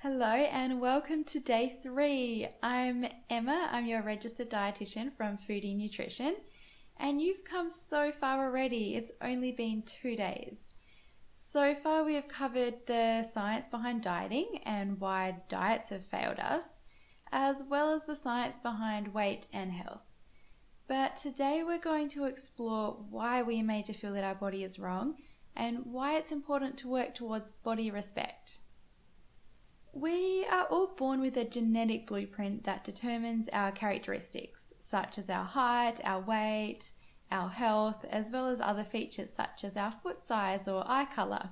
Hello and welcome to day 3. I'm Emma, I'm your registered dietitian from Foodie Nutrition, and you've come so far already. It's only been 2 days. So far we have covered the science behind dieting and why diets have failed us, as well as the science behind weight and health. But today we're going to explore why we are made to feel that our body is wrong and why it's important to work towards body respect. We are all born with a genetic blueprint that determines our characteristics, such as our height, our weight, our health, as well as other features such as our foot size or eye colour.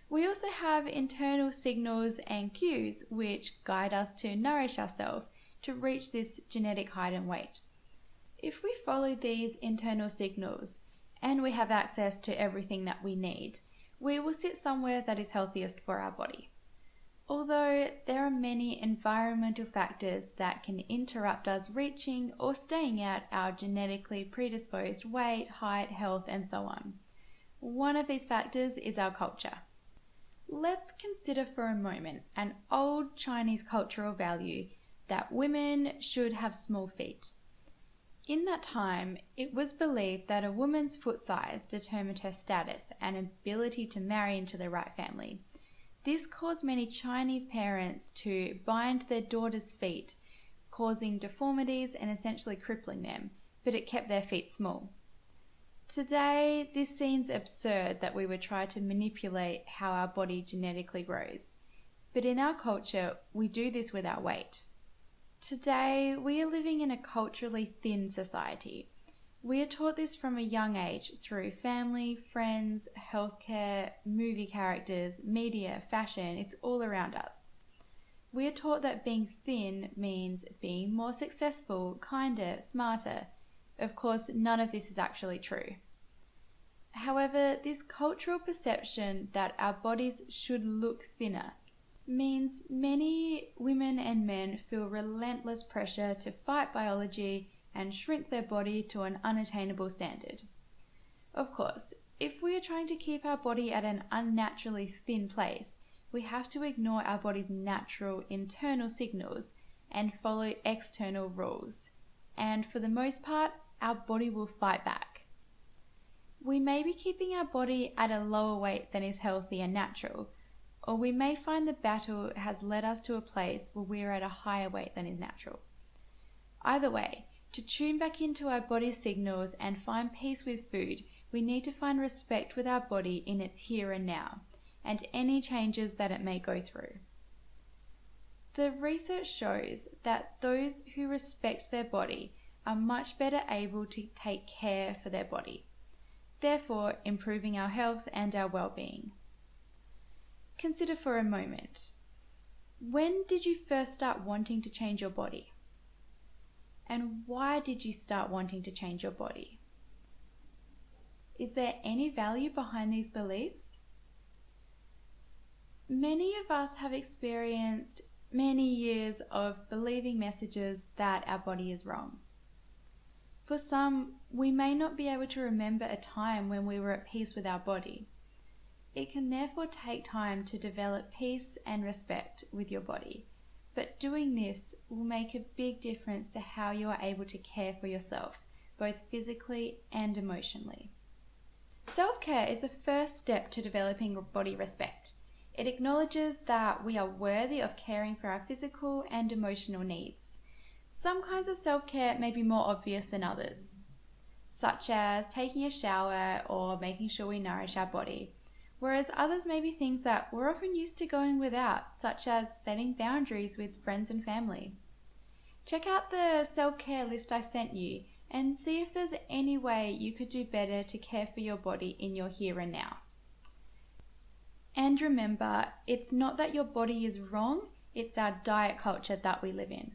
We also have internal signals and cues which guide us to nourish ourselves to reach this genetic height and weight. If we follow these internal signals and we have access to everything that we need, we will sit somewhere that is healthiest for our body. Although there are many environmental factors that can interrupt us reaching or staying at our genetically predisposed weight, height, health, and so on. One of these factors is our culture. Let's consider for a moment an old Chinese cultural value that women should have small feet. In that time, it was believed that a woman's foot size determined her status and ability to marry into the right family. This caused many Chinese parents to bind their daughters' feet, causing deformities and essentially crippling them, but it kept their feet small. Today, this seems absurd that we would try to manipulate how our body genetically grows, but in our culture, we do this with our weight. Today, we are living in a culturally thin society. We are taught this from a young age through family, friends, healthcare, movie characters, media, fashion. It's all around us. We are taught that being thin means being more successful, kinder, smarter. Of course, none of this is actually true. However, this cultural perception that our bodies should look thinner means many women and men feel relentless pressure to fight biology and shrink their body to an unattainable standard. Of course, if we are trying to keep our body at an unnaturally thin place, we have to ignore our body's natural internal signals and follow external rules. And for the most part, our body will fight back. We may be keeping our body at a lower weight than is healthy and natural, or we may find the battle has led us to a place where we are at a higher weight than is natural. Either way, to tune back into our body's signals and find peace with food, we need to find respect with our body in its here and now, and any changes that it may go through. The research shows that those who respect their body are much better able to take care for their body, therefore improving our health and our well-being. Consider for a moment, when did you first start wanting to change your body? And why did you start wanting to change your body? Is there any value behind these beliefs? Many of us have experienced many years of believing messages that our body is wrong. For some, we may not be able to remember a time when we were at peace with our body. It can therefore take time to develop peace and respect with your body. But doing this will make a big difference to how you are able to care for yourself, both physically and emotionally. Self-care is the first step to developing body respect. It acknowledges that we are worthy of caring for our physical and emotional needs. Some kinds of self-care may be more obvious than others, such as taking a shower or making sure we nourish our body. Whereas others may be things that we're often used to going without, such as setting boundaries with friends and family. Check out the self-care list I sent you and see if there's any way you could do better to care for your body in your here and now. And remember, it's not that your body is wrong, it's our diet culture that we live in.